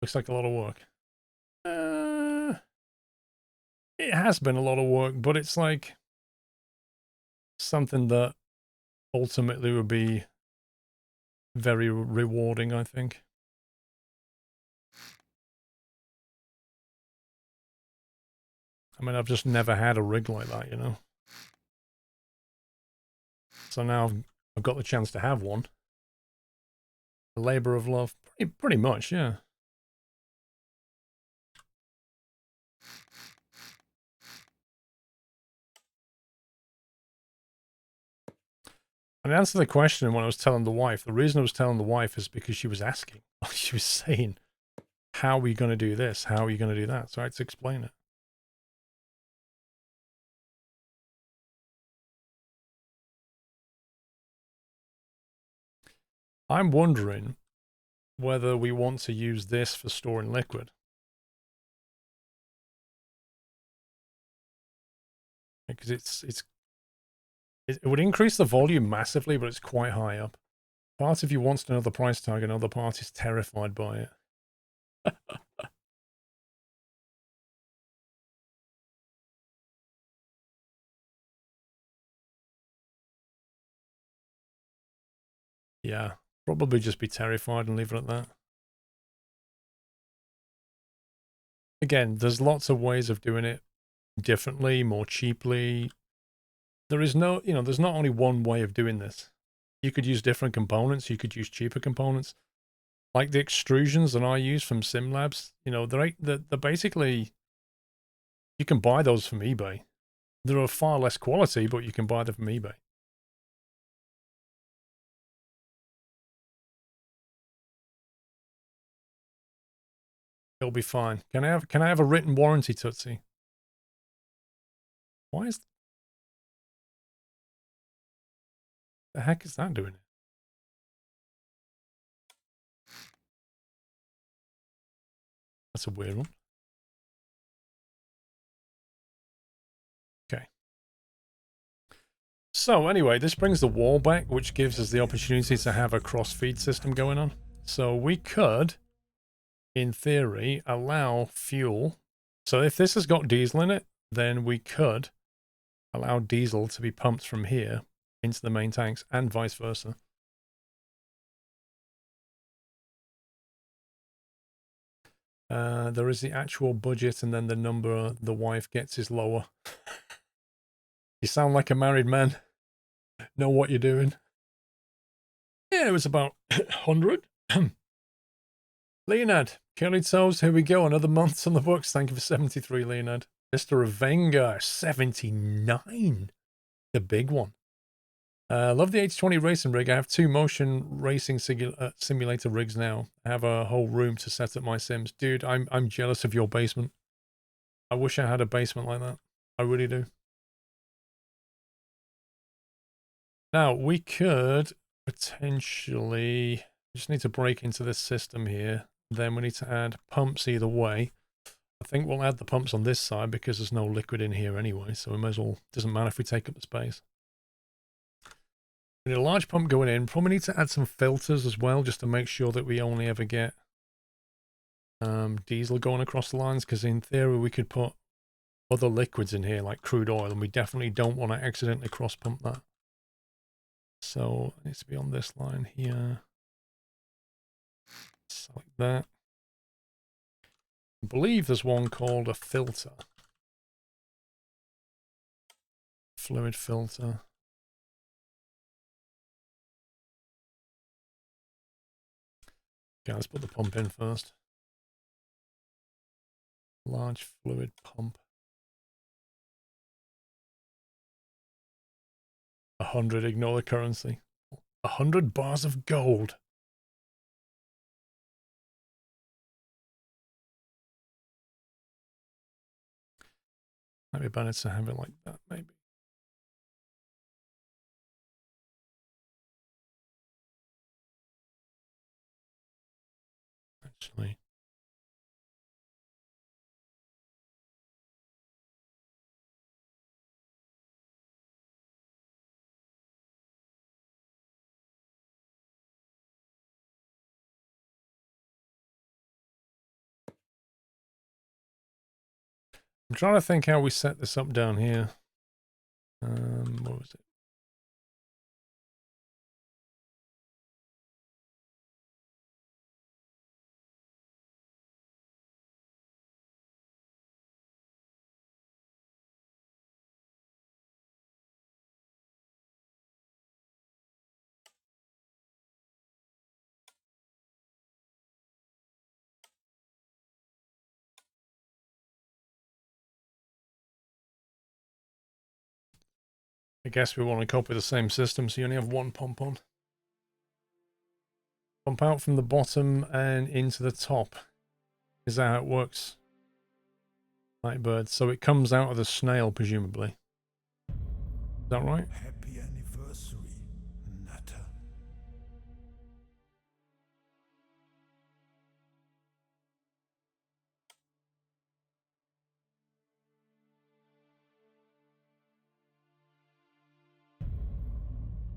Looks like a lot of work. It has been a lot of work, but it's like something that ultimately would be very rewarding, I think. I mean, I've just never had a rig like that, you know? So now I've got the chance to have one. A labor of love. Pretty much, yeah. And to answer the question when I was telling the wife, the reason I was telling the wife is because she was asking. She was saying, how are we going to do this? How are you going to do that? So I had to explain it. I'm wondering whether we want to use this for storing liquid. Because it would increase the volume massively, but it's quite high up. Part of you wants to know the price tag, another part is terrified by it. Yeah, probably just be terrified and leave it at that. Again, there's lots of ways of doing it differently, more cheaply. There is no, there's not only one way of doing this. You could use different components. You could use cheaper components. Like the extrusions that I use from SimLabs, they're basically, you can buy those from eBay. They're of far less quality, but you can buy them from eBay. It'll be fine. Can I have a written warranty, Tootsie? Why is the heck is that doing it? That's a weird one. Okay. So anyway, this brings the wall back, which gives us the opportunity to have a cross-feed system going on. So we could, in theory, allow fuel. So if this has got diesel in it, then we could allow diesel to be pumped from here into the main tanks and vice versa. There is the actual budget, and then the number the wife gets is lower. You sound like a married man. Know what you're doing. Yeah, it was about 100. Leonard, Curly Toes, here we go. Another month on the books. Thank you for 73, Leonard. Mr. Revenga, 79. The big one. Love the H20 racing rig. I have 2 motion racing simulator rigs now. I have a whole room to set up my sims. Dude, I'm jealous of your basement. I wish I had a basement like that. I really do. Now, we could potentially just need to break into this system here. Then we need to add pumps either way. I think we'll add the pumps on this side because there's no liquid in here anyway, so we may as well, doesn't matter if we take up the space. We need a large pump going in. Probably need to add some filters as well, just to make sure that we only ever get diesel going across the lines, because in theory we could put other liquids in here like crude oil, and we definitely don't want to accidentally cross pump that. So it needs to be on this line here. Select that. I believe there's one called a filter. Fluid filter. Okay, let's put the pump in first. Large fluid pump. 100, ignore the currency. 100 bars of gold. Might be better to have it like that, maybe. Actually. I'm trying to think how we set this up down here. What was it? I guess we want to copy the same system, so you only have one pump on. Pump out from the bottom and into the top. Is that how it works? Nightbird. So it comes out of the snail, presumably. Is that right? Happy anniversary, Nutter.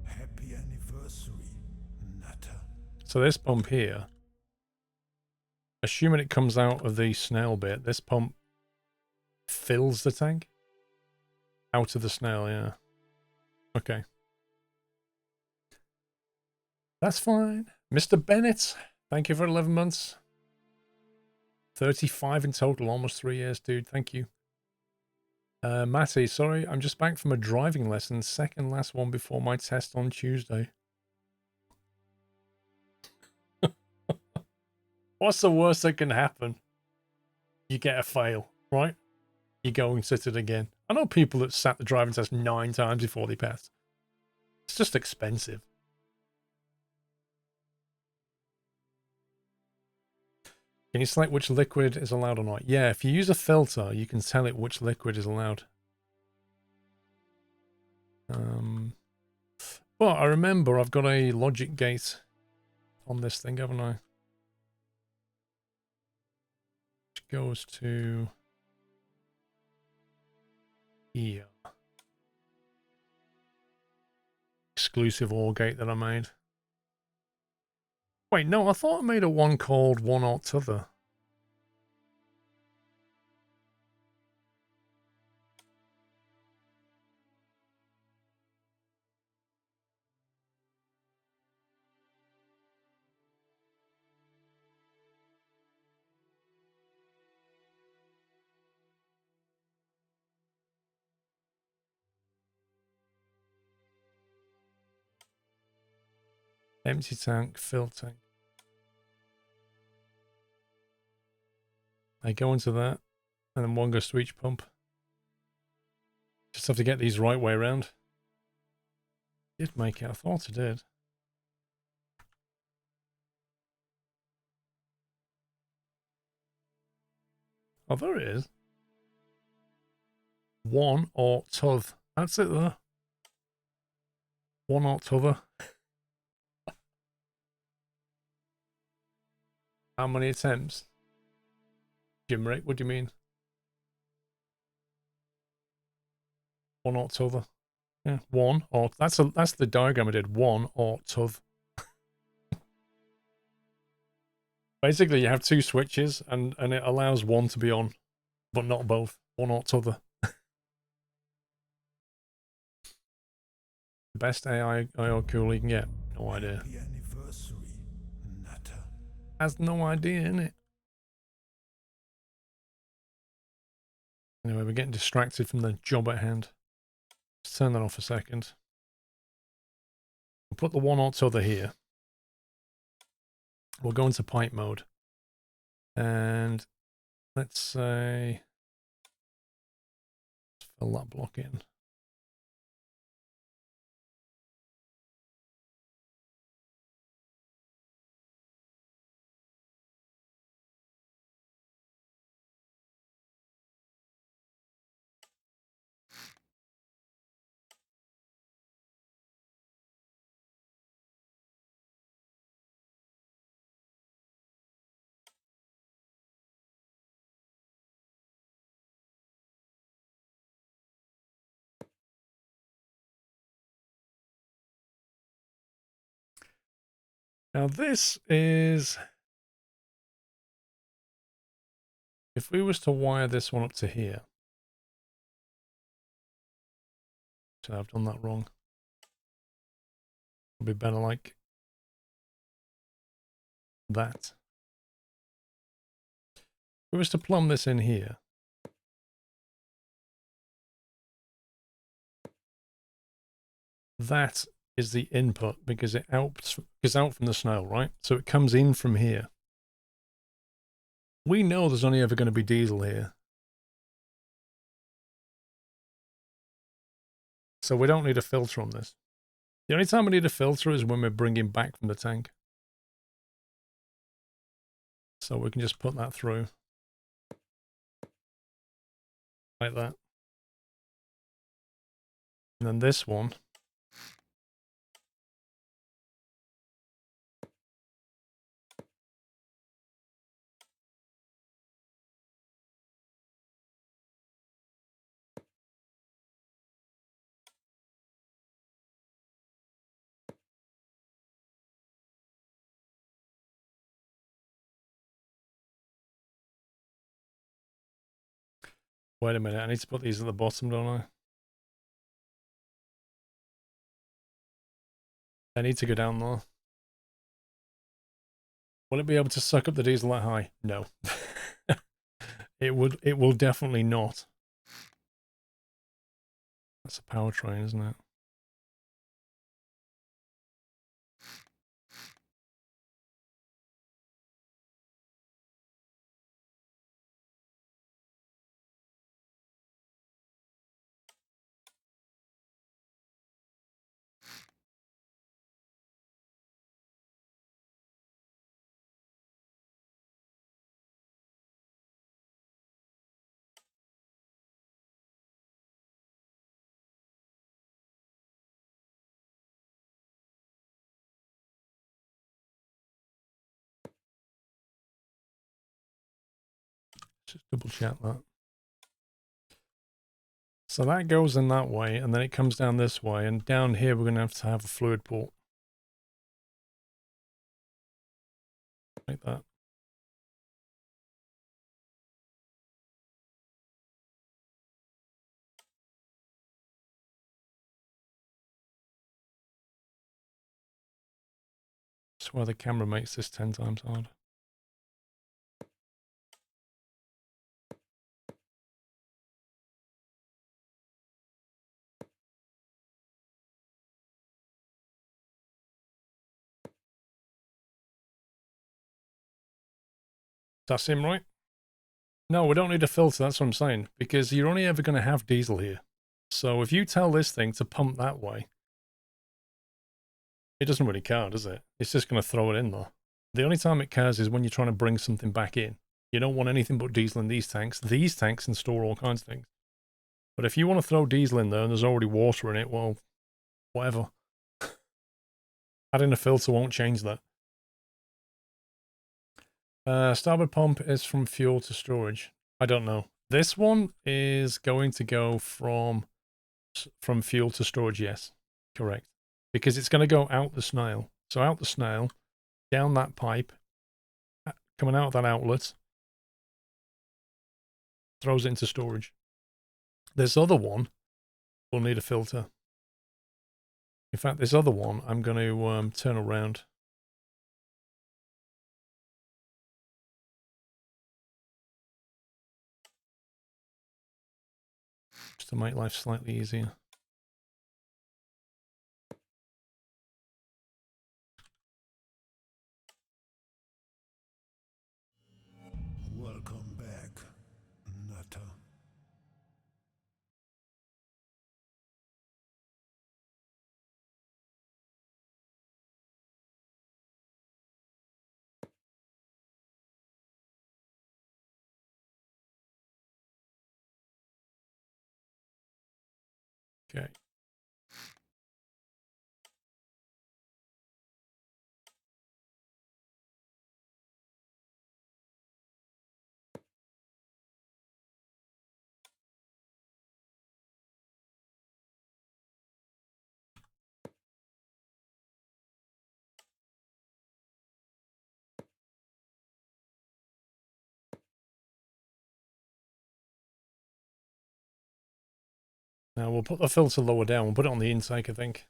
Happy anniversary, Nutter. So this pump here, assuming it comes out of the snail bit, this pump fills the tank? Out of the snail, yeah. Okay. That's fine. Mr. Bennett, thank you for 11 months. 35 in total, almost 3 years, dude. Thank you. Matty, sorry, I'm just back from a driving lesson, second last one before my test on Tuesday. What's the worst that can happen? You get a fail, right? You go and sit it again. I know people that sat the driving test 9 times before they pass. It's just expensive. Can you select which liquid is allowed or not? Yeah, if you use a filter, you can tell it which liquid is allowed. Well, I remember I've got a logic gate on this thing, haven't I? Which goes to here. Exclusive OR gate that I made. Wait, no, I thought I made a one called one or t'other. Empty tank, fill tank. I go into that, and then one goes to each pump. Just have to get these right way around. Did make it, I thought I did. Oh, there it is. One or t'other. That's it there. One or t'other. How many attempts? Jimrick, what do you mean? One or t'other. Yeah, one or that's the diagram I did. One or t'other. Basically, you have 2 switches, and it allows one to be on, but not both. One or t'other. Best AI IO cool you can get. No idea. Happy anniversary, Nutter. Has no idea, innit? Anyway, we're getting distracted from the job at hand. Let's turn that off a second. We'll put the one or t'other here. We'll go into pipe mode. And let's say, let's fill that block in. Now this is, if we was to wire this one up to here, Actually, I've done that wrong. It'll be better like that. If we was to plumb this in here, that is the input because it goes out from the snail, right? So it comes in from here. We know there's only ever going to be diesel here. So we don't need a filter on this. The only time we need a filter is when we're bringing back from the tank. So we can just put that through. Like that. And then this one. Wait a minute, I need to put these at the bottom, don't I? They need to go down there. Will it be able to suck up the diesel that high? No. It will definitely not. That's a powertrain, isn't it? Just double check that. So that goes in that way, and then it comes down this way, and down here we're going to have a fluid port. Like that. I swear the camera makes this 10 times hard. Does that seem right? No, we don't need a filter, that's what I'm saying, because you're only ever going to have diesel here. So if you tell this thing to pump that way, it doesn't really care, does it? It's just going to throw it in there. The only time it cares is when you're trying to bring something back in. You don't want anything but diesel in these tanks. These tanks can store all kinds of things. But if you want to throw diesel in there and there's already water in it, well, whatever. Adding a filter won't change that. Starboard pump is from fuel to storage. I don't know. This one is going to go from fuel to storage, yes. Correct. Because it's going to go out the snail. So out the snail, down that pipe, coming out of that outlet, throws it into storage. This other one will need a filter. In fact, this other one, I'm going to turn around. Just to make life slightly easier. Welcome back, Nutter. Okay. Now we'll put the filter lower down. We'll put it on the intake, I think.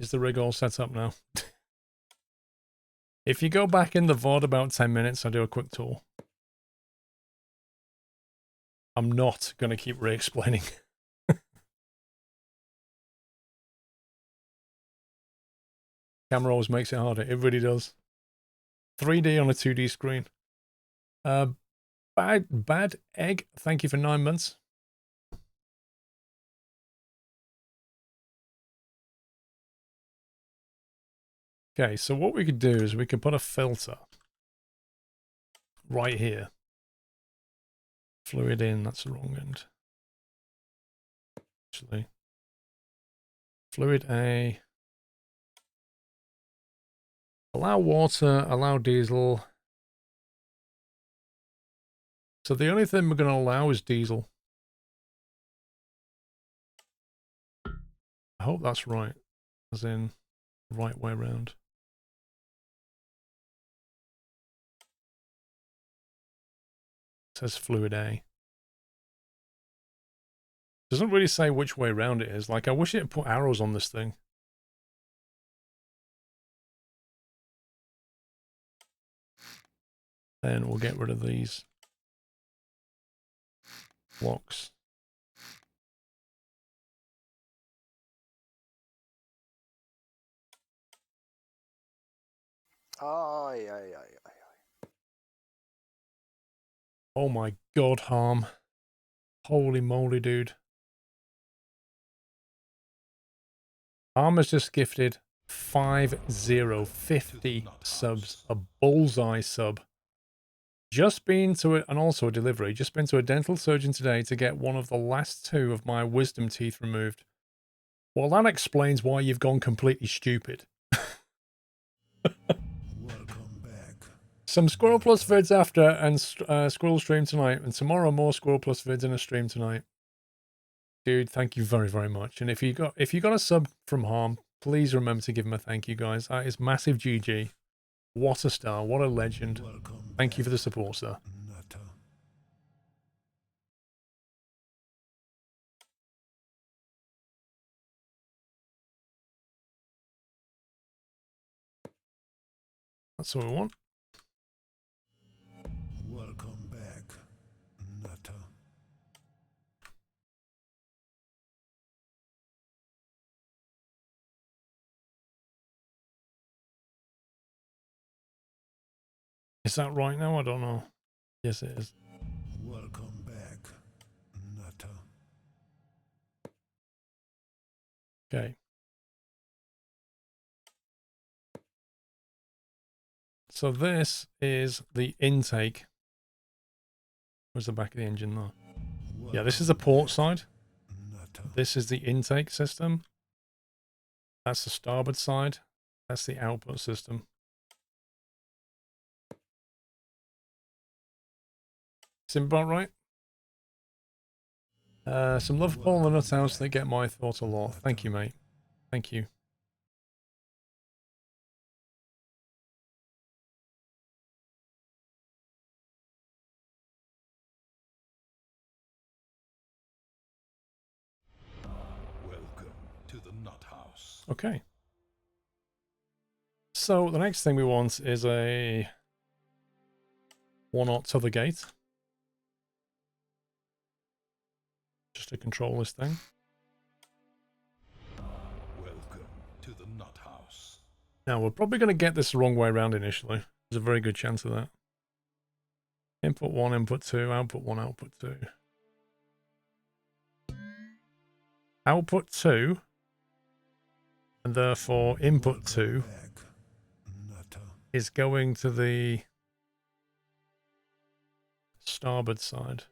Is the rig all set up now? If you go back in the VOD about 10 minutes, I do a quick tour. I'm not going to keep re-explaining. Camera always makes it harder. It really does. 3D on a 2D screen. Bad Egg, thank you for 9 months. Okay, so what we could do is we could put a filter right here. Fluid in, that's the wrong end. Actually. Fluid A. Allow water, allow diesel. So the only thing we're going to allow is diesel. I hope that's right. As in, right way around. It says fluid A. Doesn't really say which way around it is. Like, I wish it had put arrows on this thing. Then we'll get rid of these blocks. Aye, aye, aye, aye. Oh my god, Harm. Holy moly, dude. Harm has just gifted 50 subs. A bullseye sub. Just been to it, and also a delivery. Just been to a dental surgeon today to get one of the last 2 of my wisdom teeth removed. Well, that explains why you've gone completely stupid. Welcome back. Some SquirrelPlus vids after, and Squirrel stream tonight. And tomorrow more SquirrelPlus vids in a stream tonight. Dude, thank you very, very much. And if you got a sub from Harm, please remember to give him a thank you, guys. That is massive GG. What a star. What a legend. Welcome Thank you back, for the support, sir. Nutter. That's what we want. Welcome back, Nutter. Is that right now? I don't know. Yes, it is. Welcome back, Nutter. Okay. So this is the intake. Where's the back of the engine though? Yeah, this is the port side. Nutter. This is the intake system. That's the starboard side. That's the output system. Seem about right? Some love Paul in the nut house. They get my thoughts a lot. Thank you, mate. Thank you. Welcome to the Nut House. Okay. So the next thing we want is a 1/0 to the gate. Just to control this thing. Welcome to the Nut House. Now we're probably going to get this the wrong way around initially. There's a very good chance of that. Input 1, input 2, output 1, output 2. Output 2, and therefore input 2 Back, Nutter. is going to the starboard side.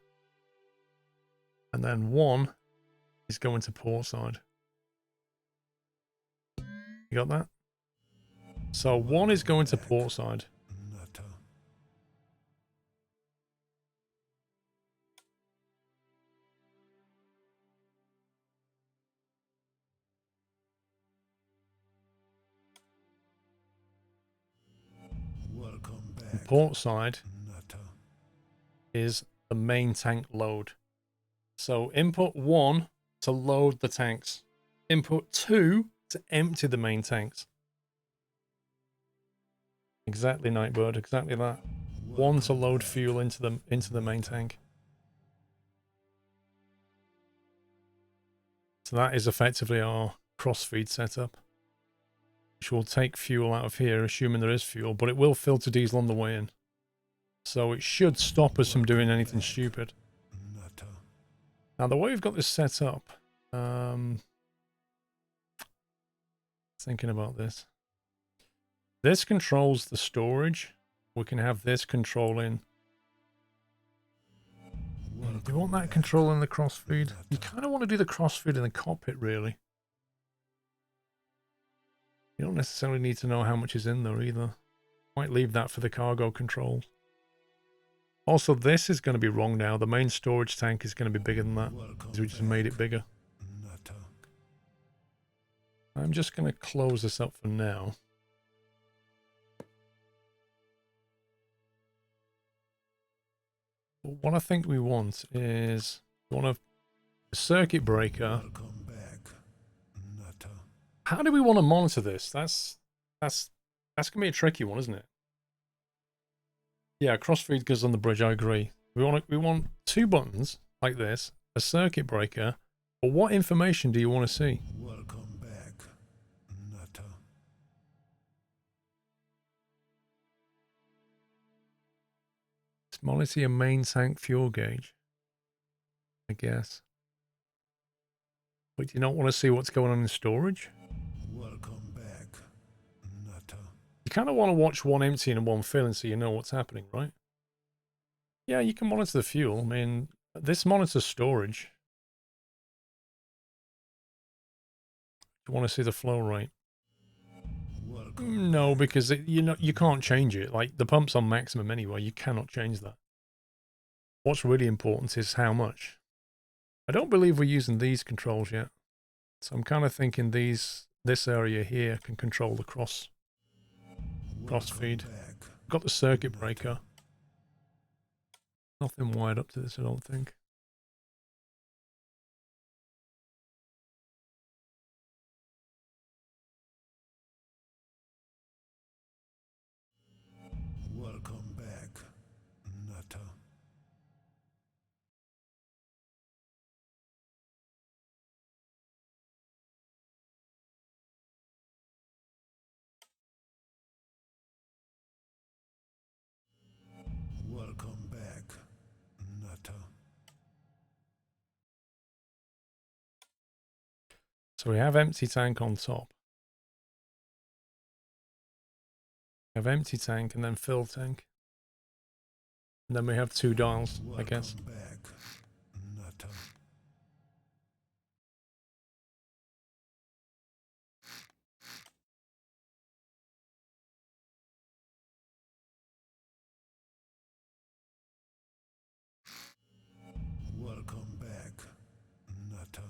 And then 1 is going to port side. You got that? So 1 is going to port side. Nutter. Welcome back, Port side Nutter. is the main tank load. So input 1 to load the tanks. Input 2 to empty the main tanks. Exactly, Nightbird, exactly that. 1 to load fuel into the main tank. So that is effectively our crossfeed setup, which will take fuel out of here, assuming there is fuel, but it will filter diesel on the way in. So it should stop us from doing anything stupid. Now, the way we've got this set up, thinking about this. This controls the storage. We can have this controlling. Do you want that controlling the crossfeed? You kind of want to do the crossfeed in the cockpit, really. You don't necessarily need to know how much is in there either. Might leave that for the cargo control. Also, this is going to be wrong now. The main storage tank is going to be bigger than that, because we just made it bigger. I'm just going to close this up for now. But what I think we want is we want a circuit breaker. How do we want to monitor this? That's gonna be a tricky one, isn't it? Yeah, crossfeed goes on the bridge. I agree. We want 2 buttons like this, a circuit breaker. But what information do you want to see? Monitor your main tank fuel gauge, I guess. But do you not want to see what's going on in storage? You kind of want to watch one emptying and one filling so you know what's happening, right? Yeah, you can monitor the fuel. I mean, this monitors storage. You want to see the flow rate? No, because you can't change it. Like, the pump's on maximum anyway. You cannot change that. What's really important is how much. I don't believe we're using these controls yet. So I'm kind of thinking this area here can control the crossfeed. Got the circuit breaker. Nothing wired up to this, I don't think. Welcome back, Nutter. Welcome back, Nutter. So we have empty tank on top. We have empty tank and then fill tank. And then we have 2 dials, I guess. Welcome back, Nutter. Welcome back, Nutter.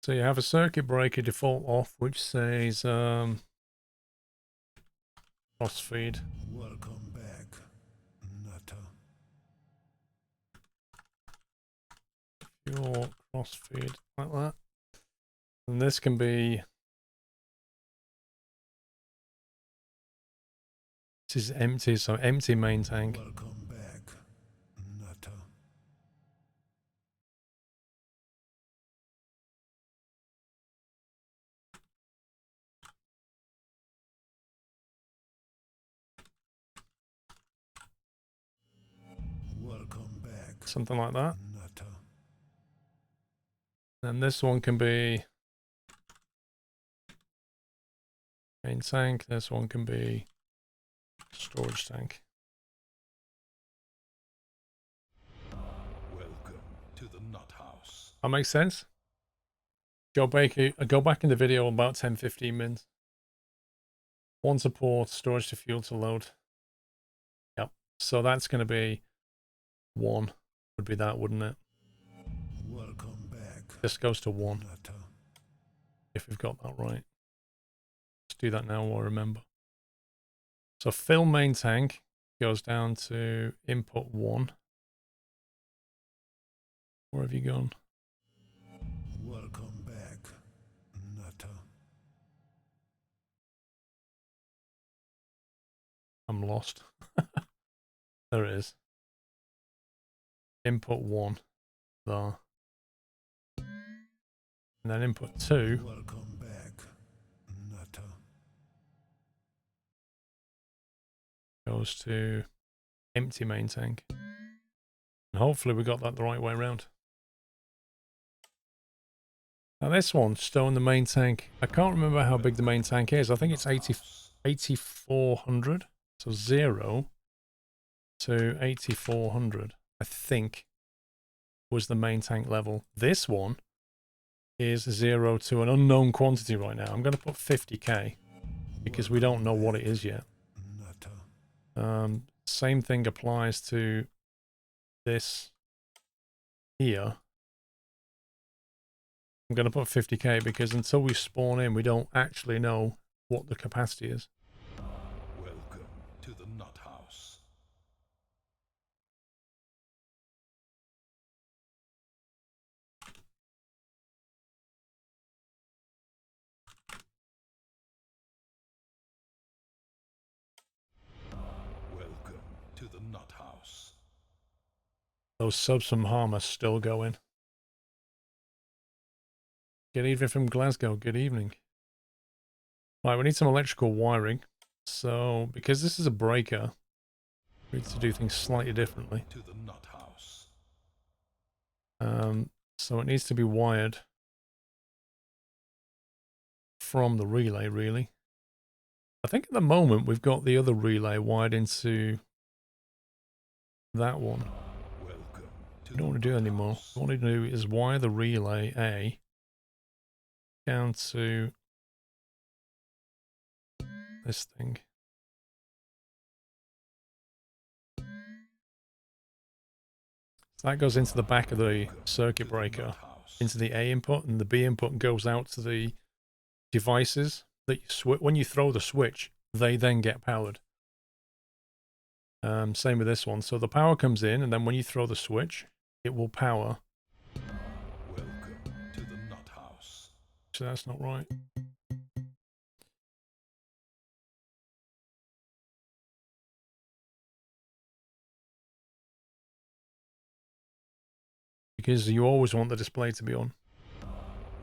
So you have a circuit breaker default off, which says crossfeed. Welcome back, Nutter. Fuel crossfeed, like that. And this can be... This is empty, so empty main tank. Welcome back, Nutter. Welcome back, Something like that. Nutter. And this one can be main tank. This one can be storage tank. Welcome to the Nut House. That makes sense. Go back in the video about 10-15 minutes. 1 to port, storage to fuel to load. Yep. So that's going to be 1. Would be that, wouldn't it? Welcome back, This goes to 1, Nutter. if we've got that right. Let's do that now while I remember. So fill main tank goes down to input 1. Where have you gone? Welcome back, Nutter. I'm lost. There it is. Input 1. There. And then input 2. Welcome back, Nutter. Goes to empty main tank. And hopefully we got that the right way around. Now this one, stowing the main tank. I can't remember how big the main tank is. I think it's 8,400. So 0 to 8,400, I think, was the main tank level. This one is 0 to an unknown quantity right now. I'm going to put 50k because we don't know what it is yet. Same thing applies to this here. I'm going to put 50k because until we spawn in, we don't actually know what the capacity is. Welcome to the Nut House. Welcome to the Nut House. Those subs from Harm are still going. Good evening from Glasgow. Good evening. Right, we need some electrical wiring. So, because this is a breaker, we need to do things slightly differently. To the Nut House. So it needs to be wired from the relay, really. I think at the moment we've got the other relay wired into that one. Welcome to I don't want to do that anymore. What I want to do is wire the relay A down to this thing. So that goes into the back of the circuit breaker, into the A input, and the B input goes out to the devices that you when you throw the switch, they then get powered. Same with this one. So the power comes in, and then when you throw the switch, it will power. Welcome to the Nut House. So that's not right. Because you always want the display to be on.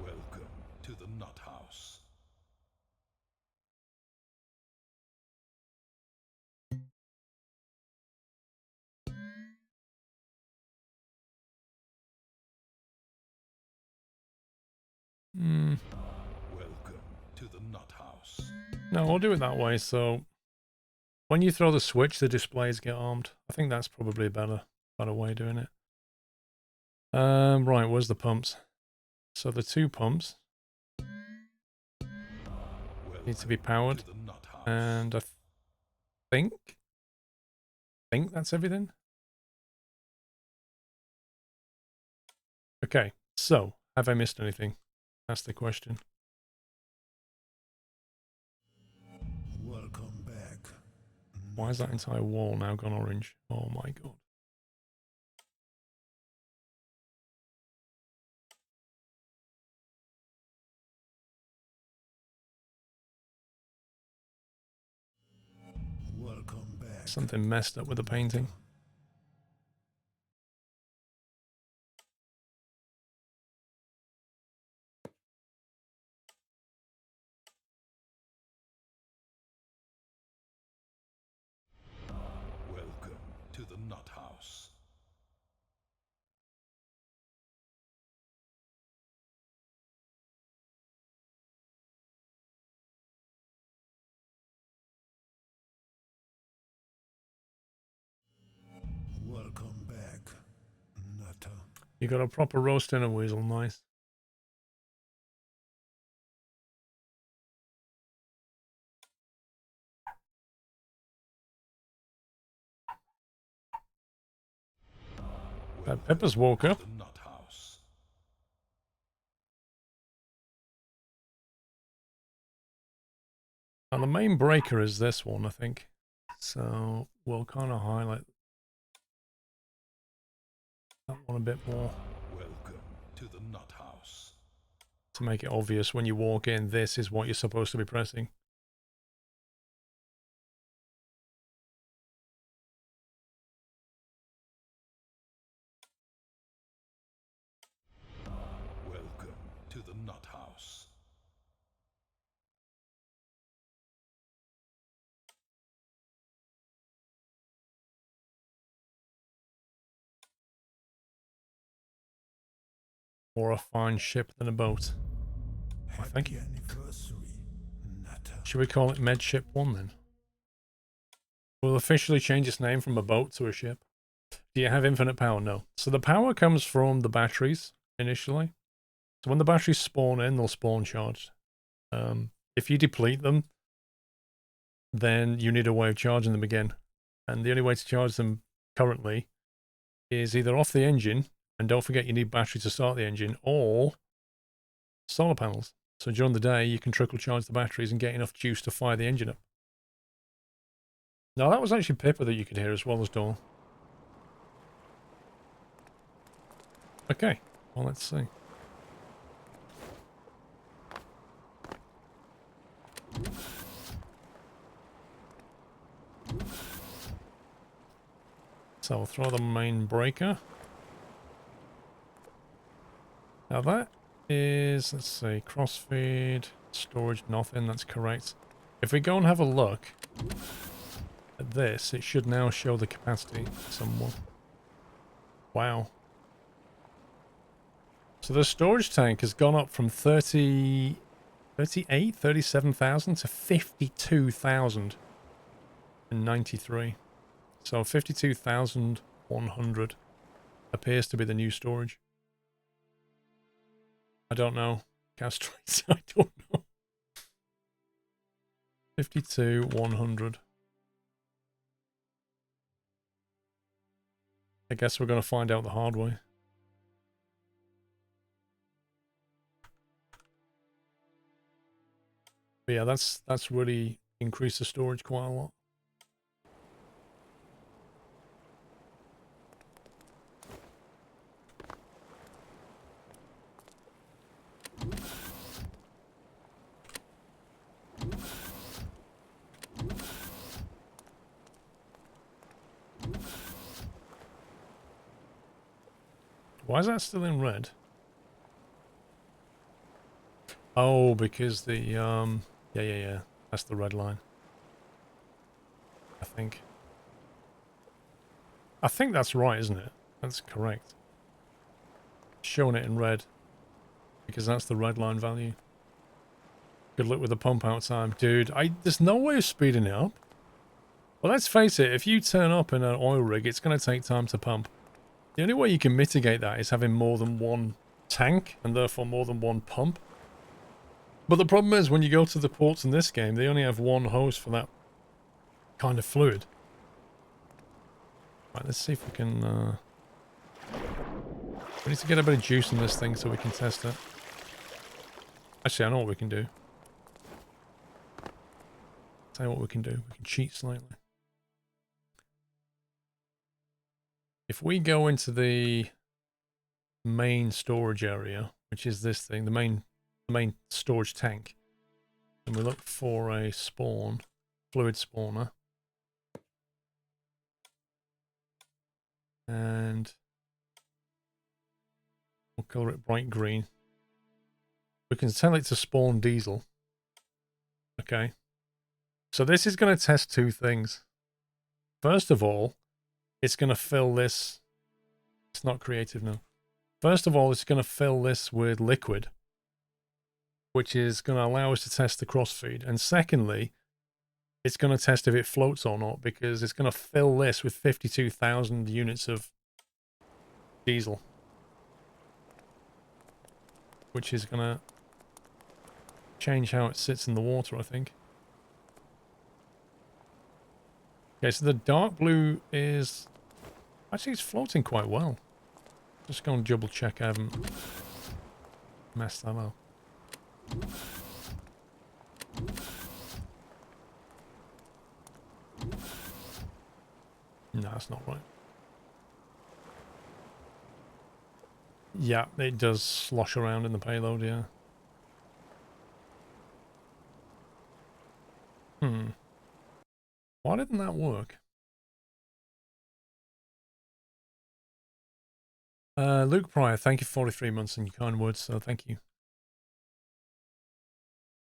Welcome to the Nut House. Welcome to the Nut House. No, I'll do it that way. So when you throw the switch, the displays get armed. I think that's probably a better way of doing it. Right, where's the pumps? So the two pumps need to be powered, and I think that's everything. Okay, so have I missed anything? That's the question. Welcome back. Why is that entire wall now gone orange? Oh my god. Welcome back. Something messed up with the painting. Welcome to the Nut House. Welcome back, Nutter. You got a proper roast in a weasel, nice. Pepper's woke up. The Nut House. And the main breaker is this one, I think. So we'll kind of highlight that one a bit more Welcome to the nut house. to make it obvious when you walk in, this is what you're supposed to be pressing. Welcome to the nut house. More a fine ship than a boat. Happy thank you. anniversary, Nutter. Should we call it Medship 1 then? We'll officially change its name from a boat to a ship. Do you have infinite power? No. So the power comes from the batteries initially. So when the batteries spawn in, they'll spawn charged. If you deplete them, then you need a way of charging them again. And the only way to charge them currently is either off the engine, and don't forget you need battery to start the engine, or solar panels. So during the day, you can trickle charge the batteries and get enough juice to fire the engine up. Now that was actually Pippa that you could hear as well as Dawn. Okay, well let's see. So I'll throw the main breaker. Now that is, let's see, crossfeed, storage, nothing, that's correct. If we go and have a look at this, it should now show the capacity somewhat. Wow. So the storage tank has gone up from 37,000 to 52,093. So 52,100 appears to be the new storage. I don't know. Castrates, I don't know. 52,100. I guess we're going to find out the hard way. But yeah, that's really increased the storage quite a lot. Why is that still in red? Oh, because the, yeah. That's the red line. I think that's right, isn't it? That's correct. Showing it in red. Because that's the red line value. Good luck with the pump out time. Dude, there's no way of speeding it up. Well, let's face it, if you turn up in an oil rig, it's going to take time to pump. The only way you can mitigate that is having more than one tank, and therefore more than one pump. But the problem is, when you go to the ports in this game, they only have one hose for that kind of fluid. Right, let's see if we can... We need to get a bit of juice in this thing so we can test it. Actually, I know what we can do. Tell you what we can do. We can cheat slightly. If we go into the main storage area, which is this thing, the main storage tank, and we look for a spawn, fluid spawner, and we'll color it bright green. We can tell it to spawn diesel. Okay. So this is going to test two things. First of all, it's going to fill this. It's not creative now. First of all, it's going to fill this with liquid, which is going to allow us to test the crossfeed. And secondly, it's going to test if it floats or not, because it's going to fill this with 52,000 units of diesel, which is going to change how it sits in the water, I think. Okay, so the dark blue is... Actually, it's floating quite well. Just go and double check I haven't messed that up. No, that's not right. Yeah, it does slosh around in the payload, yeah. Why didn't that work? Luke Pryor, thank you for 43 months and your kind words, so thank you. I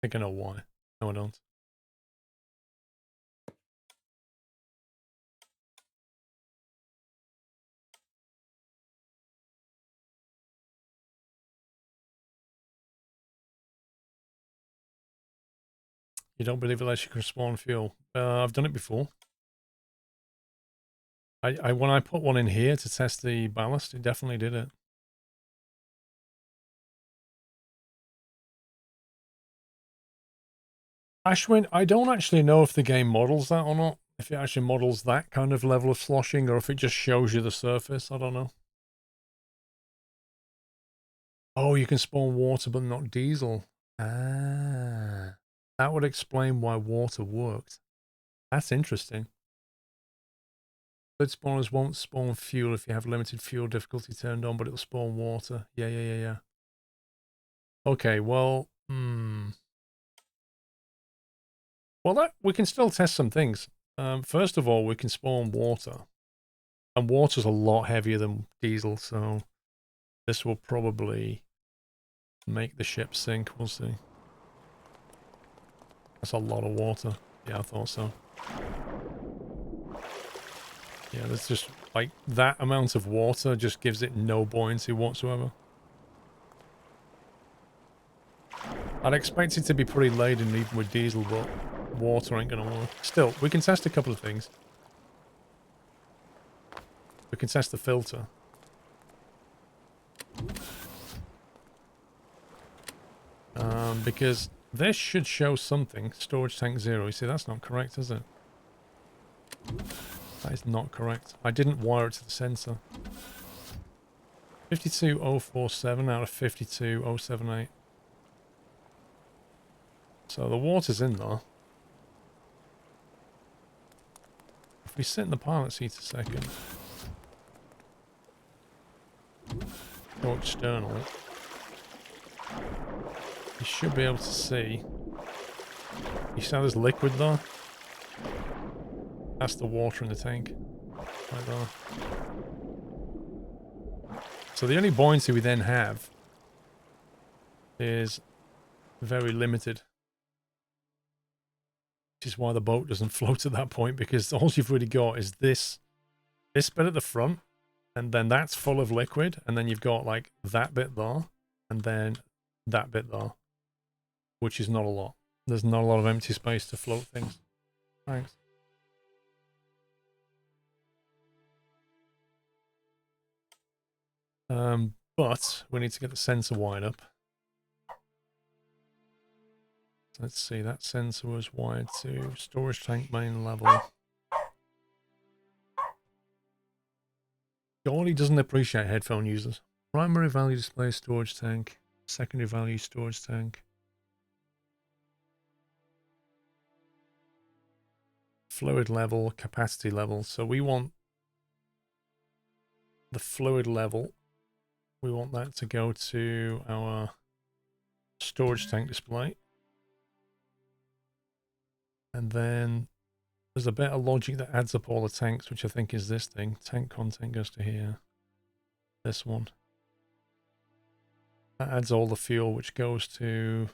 think I know why. No, I don't. You don't believe it lets you can spawn fuel? I've done it before. When I put one in here to test the ballast, it definitely did it. Ashwin, I don't actually know if the game models that or not. If it actually models that kind of level of sloshing, or if it just shows you the surface. I don't know. Oh, you can spawn water but not diesel. Ah, that would explain why water worked. That's interesting. Fluid spawners won't spawn fuel if you have limited fuel difficulty turned on, but it'll spawn water. Yeah. Okay, well, well, we can still test some things. First of all, we can spawn water. And water's a lot heavier than diesel, so this will probably make the ship sink. We'll see. That's a lot of water. Yeah, I thought so. Yeah, there's just, like, that amount of water just gives it no buoyancy whatsoever. I'd expect it to be pretty laden even with diesel, but water ain't gonna work. Still, we can test a couple of things. We can test the filter. Because this should show something. Storage tank 0. You see, that's not correct, is it? That is not correct. I didn't wire it to the sensor. 52047 out of 52078. So the water's in there. If we sit in the pilot seat a second. Go external. You should be able to see. You see how there's liquid there? That's the water in the tank. Right there. So the only buoyancy we then have is very limited. Which is why the boat doesn't float at that point, because all you've really got is this bit at the front, and then that's full of liquid, and then you've got like that bit there, and then that bit there. Which is not a lot. There's not a lot of empty space to float things. Thanks. But we need to get the sensor wired up. Let's see, that sensor was wired to storage tank main level. Golly doesn't appreciate headphone users. Primary value display storage tank. Secondary value storage tank. Fluid level, capacity level. So we want the fluid level. We want that to go to our storage tank display. And then there's a bit of logic that adds up all the tanks, which I think is this thing. Tank content goes to here. This one. That adds all the fuel, which goes to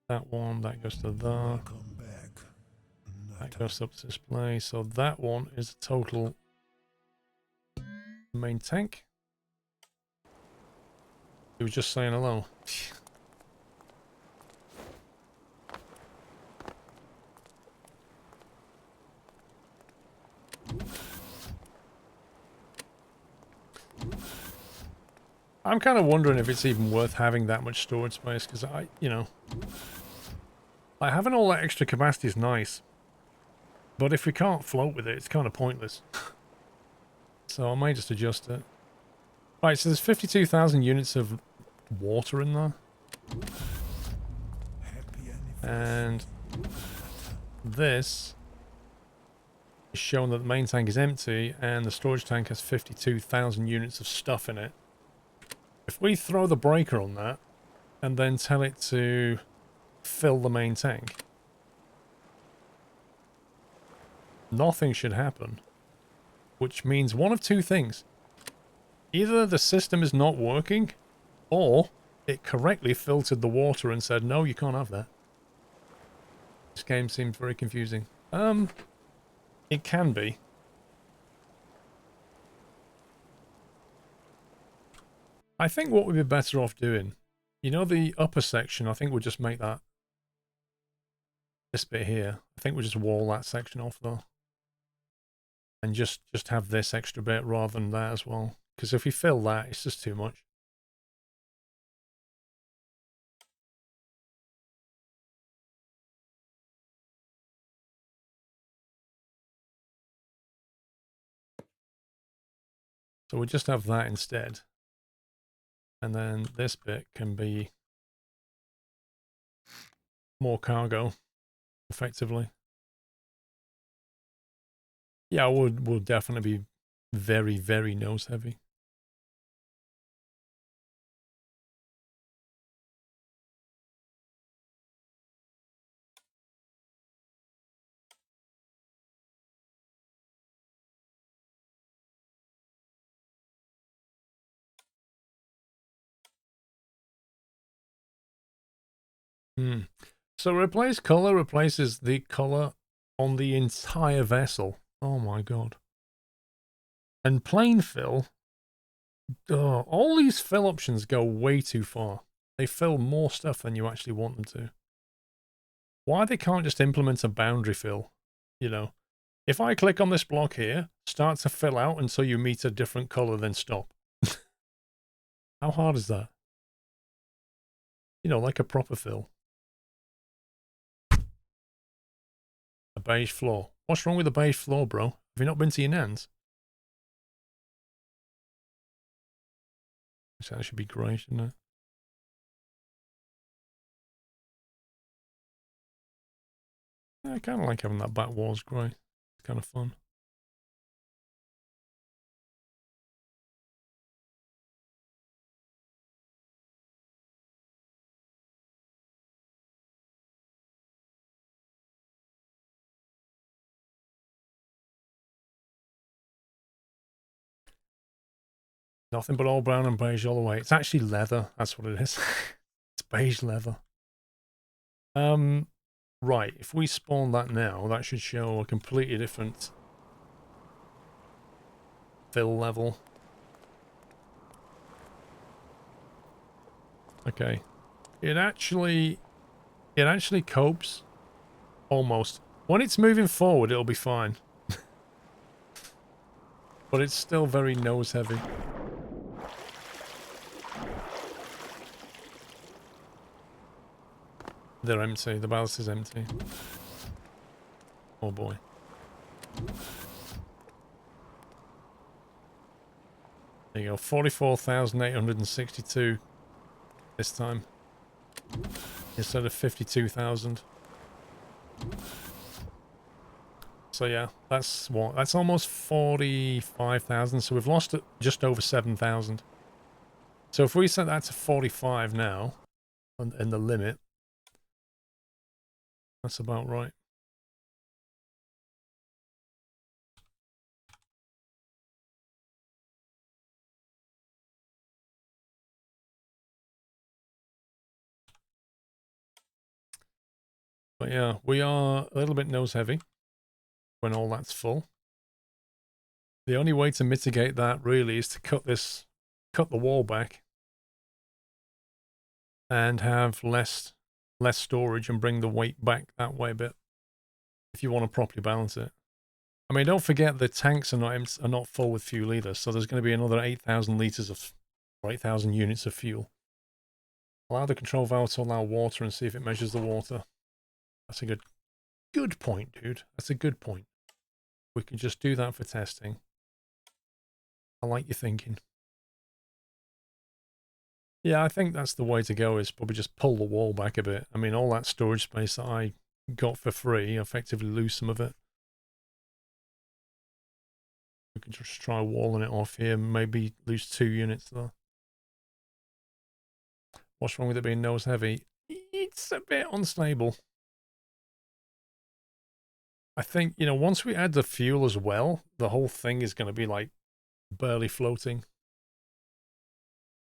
that one. That goes to there. That goes up to display. So that one is a total main tank. He was just saying hello. I'm kind of wondering if it's even worth having that much storage space, because like having all that extra capacity is nice, but if we can't float with it, it's kind of pointless. So I may just adjust it. Right, so there's 52,000 units of water in there. And this is showing that the main tank is empty and the storage tank has 52,000 units of stuff in it. If we throw the breaker on that and then tell it to fill the main tank, nothing should happen. Which means one of two things. Either the system is not working, or it correctly filtered the water and said, no, you can't have that. This game seems very confusing. It can be. I think what we'd be better off doing, you know, the upper section, I think we'll just make that this bit here. I think we'll just wall that section off though. And just have this extra bit rather than that as well. Because if we fill that, it's just too much. So we'll just have that instead. And then this bit can be more cargo, effectively. Yeah, we'll definitely be very, very nose heavy. So replace color replaces the color on the entire vessel. Oh my god. And plain fill. All these fill options go way too far. They fill more stuff than you actually want them to. Why they can't just implement a boundary fill? You know, if I click on this block here, start to fill out until you meet a different color, then stop. How hard is that? You know, like a proper fill. A beige floor. What's wrong with a beige floor, bro? Have you not been to your nan's? That should be grey, shouldn't it? Yeah, I kind of like having that back walls grey. It's kind of fun. Nothing but all brown and beige all the way. It's actually leather. That's what it is. It's beige leather. Right. If we spawn that now, that should show a completely different fill level. Okay. It actually copes almost. When it's moving forward, it'll be fine. But it's still very nose heavy. They're empty. The ballast is empty. Oh boy. There you go. 44,862 this time. Instead of 52,000. So yeah, that's what? That's almost 45,000. So we've lost just over 7,000. So if we set that to 45 now, in the limit, that's about right. But yeah, we are a little bit nose heavy when all that's full. The only way to mitigate that really is to cut the wall back and have less storage and bring the weight back that way a bit if you want to properly balance it. I mean, don't forget the tanks are not full with fuel either, so there's going to be another 8,000 liters of, or 8,000 units of fuel. Allow the control valve to allow water and see if it measures the water. That's a good point, dude. That's a good point. We can just do that for testing. I like your thinking. Yeah, I think that's the way to go, is probably just pull the wall back a bit. I mean, all that storage space that I got for free, I effectively lose some of it. We could just try walling it off here, maybe lose 2 units though. What's wrong with it being nose heavy? It's a bit unstable. I think, you know, once we add the fuel as well, the whole thing is going to be like barely floating.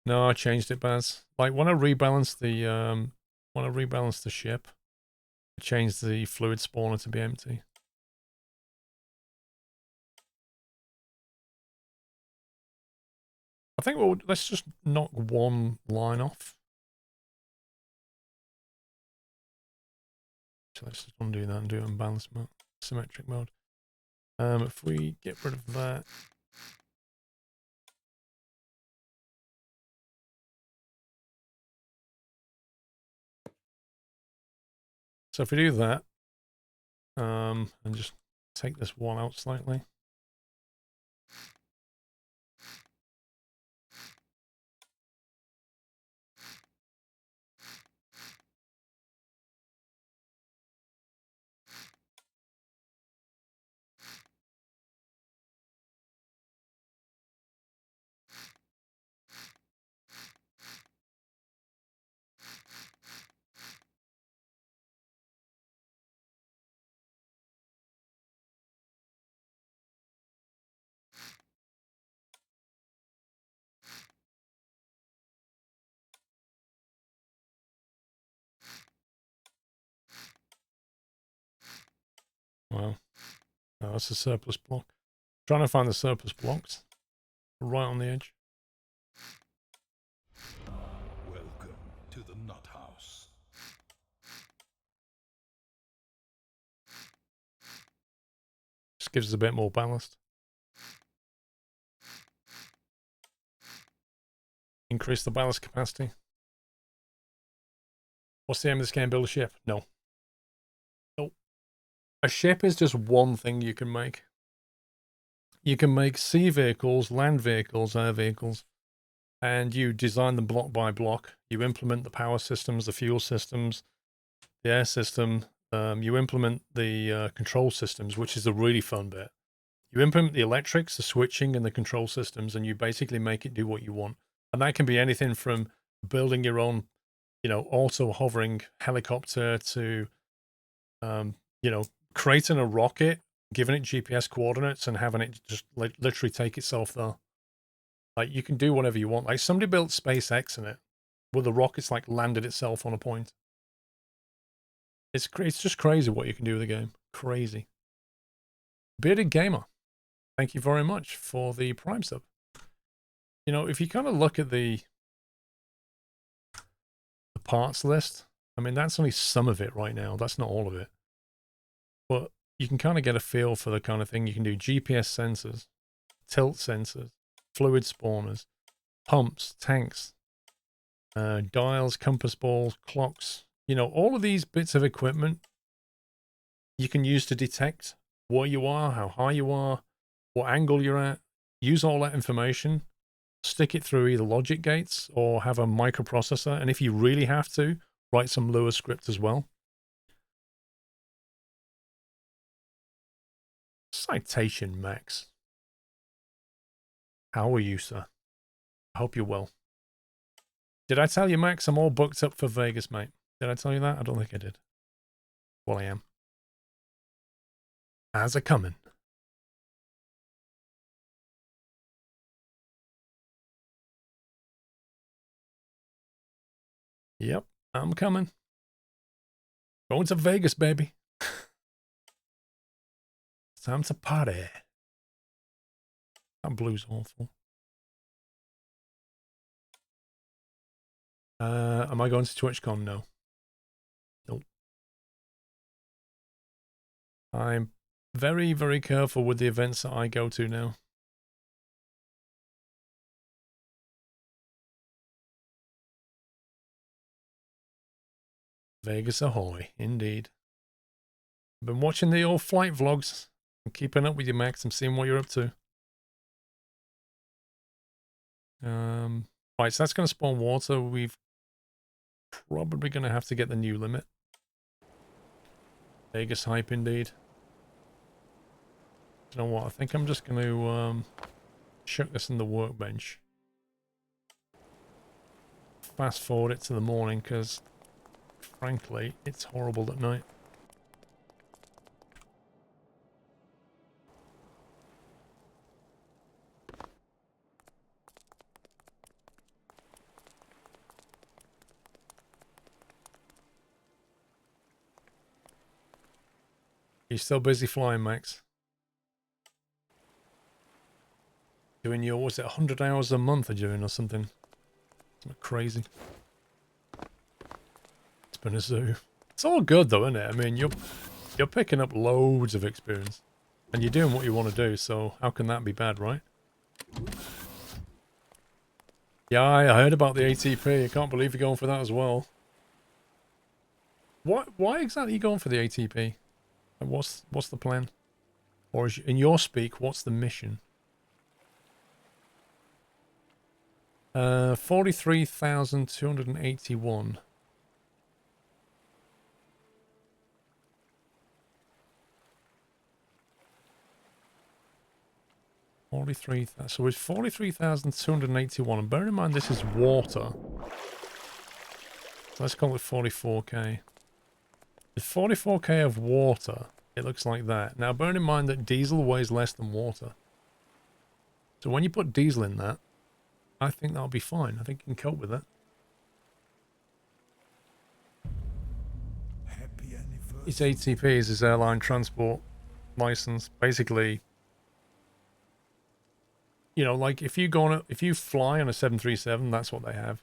No, I changed it, Baz. Like when I rebalanced the ship, I changed the fluid spawner to be empty. I think let's just knock one line off. So let's just undo that and do it in balance mode, symmetric mode. If we get rid of that. So if we do that, and just take this one out slightly. Wow. No, that's a surplus block. Trying to find the surplus blocks. Right on the edge. Welcome to the nut house. Just gives us a bit more ballast. Increase the ballast capacity. What's the aim of this game? Build a ship? No. Nope. A ship is just one thing you can make. You can make sea vehicles, land vehicles, air vehicles, and you design them block by block. You implement the power systems, the fuel systems, the air system. You implement the control systems, which is the really fun bit. You implement the electrics, the switching, and the control systems, and you basically make it do what you want. And that can be anything from building your own, you know, auto-hovering helicopter to, you know, creating a rocket, giving it GPS coordinates, and having it just like literally take itself there. Like, you can do whatever you want. Like, somebody built SpaceX in it, where the rocket's like landed itself on a point. It's just crazy what you can do with the game. Crazy. Bearded Gamer, thank you very much for the Prime sub. You know, if you kind of look at the parts list, I mean, that's only some of it right now. That's not all of it. But you can kind of get a feel for the kind of thing you can do. GPS sensors, tilt sensors, fluid spawners, pumps, tanks, dials, compass balls, clocks. You know, all of these bits of equipment you can use to detect where you are, how high you are, what angle you're at. Use all that information, stick it through either logic gates or have a microprocessor. And if you really have to, write some Lua script as well. Citation Max. How are you, sir? I hope you're well. Did I tell you, Max, I'm all booked up for Vegas, mate? Did I tell you that? I don't think I did. Well, I am. As a coming. Yep, I'm coming. Going to Vegas, baby. It's time to party. That blue's awful. Am I going to TwitchCon? No. Nope. I'm very, very careful with the events that I go to now. Vegas ahoy, indeed. I've been watching the old flight vlogs. I'm keeping up with you, Max. I'm seeing what you're up to. Right, so that's going to spawn water. We've probably going to have to get the new limit. Vegas hype, indeed. You know what? I think I'm just going to chuck this in the workbench. Fast forward it to the morning because, frankly, it's horrible at night. You still busy flying, Max? Doing your, was it 100 hours a month are doing or something? Something crazy. It's been a zoo. It's all good though, isn't it? I mean, you're picking up loads of experience. And you're doing what you want to do, so how can that be bad, right? Yeah, I heard about the ATP. I can't believe you're going for that as well. Why exactly are you going for the ATP? And what's the plan? Or is, in your speak, what's the mission? 43,281. 43, so it's 43,281. And bear in mind this is water. So let's call it 44k. With 44k of water, it looks like that. Now bear in mind that diesel weighs less than water. So when you put diesel in that, I think that'll be fine. I think you can cope with that. His ATP is his airline transport license. Basically, you know, like if you go on if you fly on a 737, that's what they have.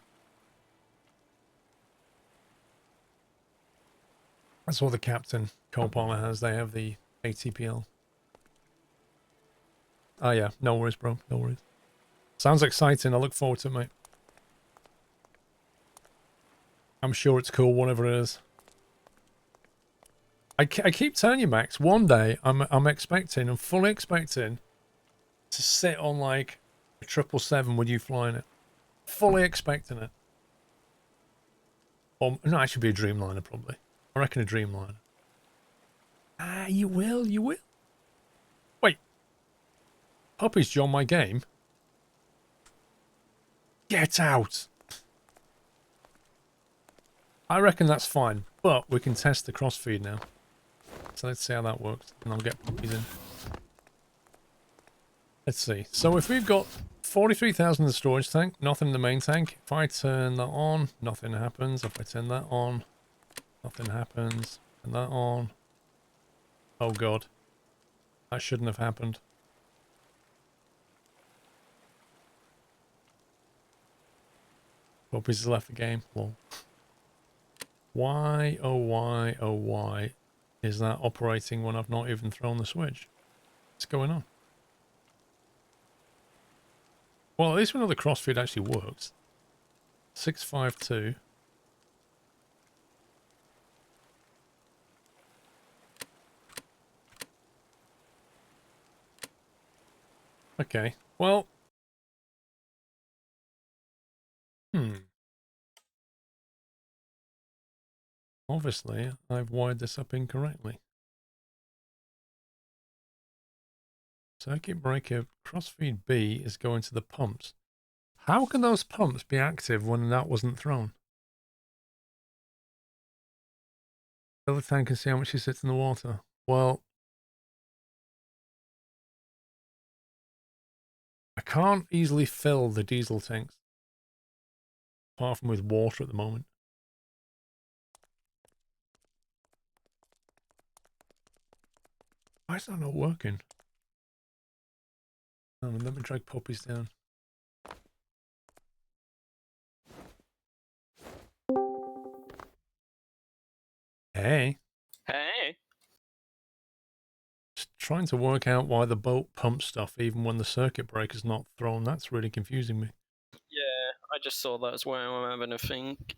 That's what the captain co-pilot has. They have the ATPL. Oh yeah, no worries, bro. No worries. Sounds exciting. I look forward to it, mate. I'm sure it's cool, whatever it is. I keep telling you, Max. One day, I'm fully expecting to sit on like a 777 with you flying it. Fully expecting it. Or no, it should be a Dreamliner probably. I reckon a Dreamliner. Ah, you will, you will. Wait. Puppy's joined my game. Get out. I reckon that's fine, but we can test the crossfeed now. So let's see how that works, and I'll get puppies in. Let's see. So if we've got 43,000 in the storage tank, nothing in the main tank. If I turn that on, nothing happens. If I turn that on, nothing happens. Turn that on. Oh god. That shouldn't have happened. Puppies has left the game. Lol. Why, oh why is that operating when I've not even thrown the switch? What's going on? Well, at least we know the crossfeed actually works. 652. Okay, well. Obviously, I've wired this up incorrectly. Circuit breaker crossfeed B is going to the pumps. How can those pumps be active when that wasn't thrown? Fill the tank and see how much it sits in the water. Well, I can't easily fill the diesel tanks. Apart from with water at the moment. Why is that not working? Oh, let me drag puppies down. Hey. Hey. Just trying to work out why the boat pumps stuff even when the circuit breaker's not thrown. That's really confusing me. Yeah, I just saw that as well. I'm having a think.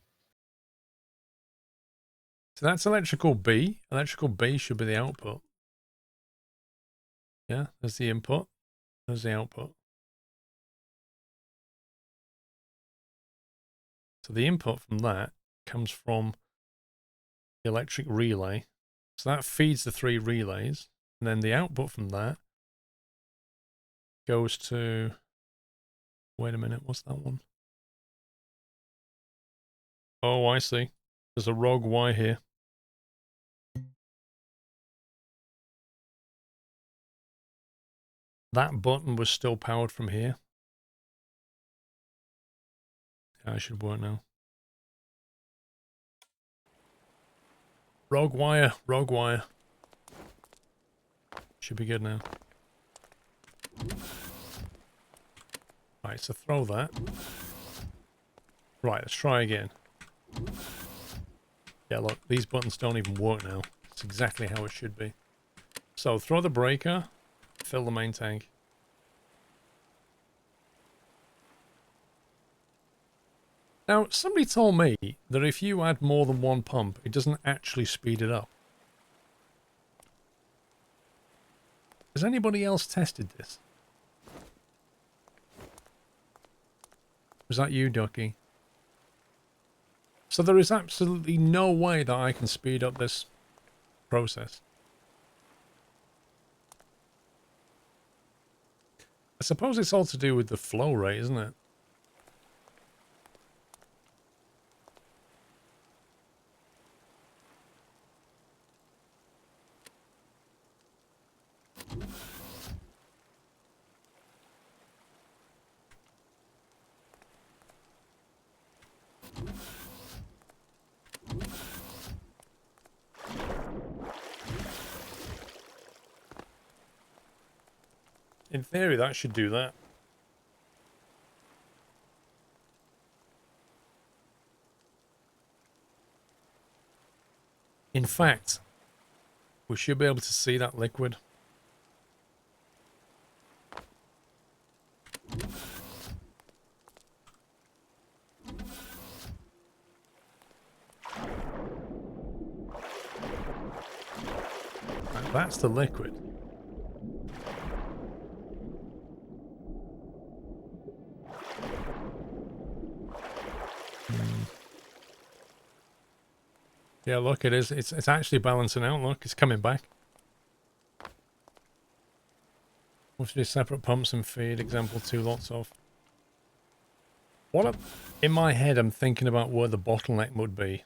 So that's electrical B. Electrical B should be the output. Yeah, there's the input. There's the output. So the input from that comes from the electric relay. So that feeds the 3 relays. And then the output from that goes to... Wait a minute, what's that one? Oh, I see. There's a rogue Y here. That button was still powered from here. Yeah, it should work now. Rogue wire, rogue wire. Should be good now. Right, so throw that. Right, let's try again. Yeah, look, these buttons don't even work now. It's exactly how it should be. So throw the breaker, fill the main tank. Now, somebody told me that if you add more than one pump, it doesn't actually speed it up. Has anybody else tested this? Was that you, Ducky? So there is absolutely no way that I can speed up this process. I suppose it's all to do with the flow rate, isn't it? In theory, that should do that. In fact, we should be able to see that liquid. Right, that's the liquid. Yeah, look, it is. It's actually balancing out. Look, it's coming back. Must be separate pumps and feed. Example 2, lots of. In my head, I'm thinking about where the bottleneck would be.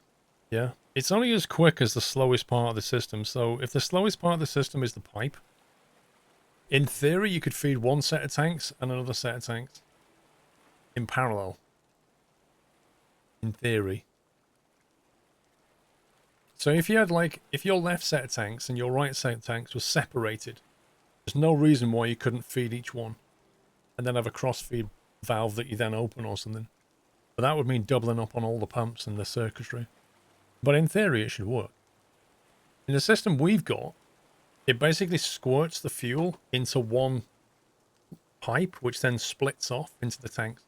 Yeah, it's only as quick as the slowest part of the system. So if the slowest part of the system is the pipe, in theory, you could feed one set of tanks and another set of tanks in parallel. In theory. So if you had if your left set of tanks and your right set of tanks were separated, there's no reason why you couldn't feed each one and then have a cross feed valve that you then open or something. But that would mean doubling up on all the pumps and the circuitry. But in theory, it should work. In the system we've got, it basically squirts the fuel into one pipe, which then splits off into the tanks.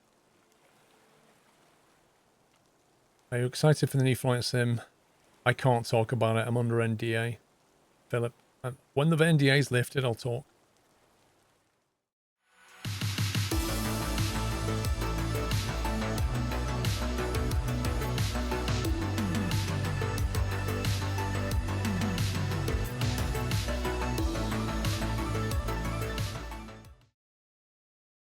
Are you excited for the new flight sim? I can't talk about it. I'm under NDA. Philip, when the NDA is lifted, I'll talk.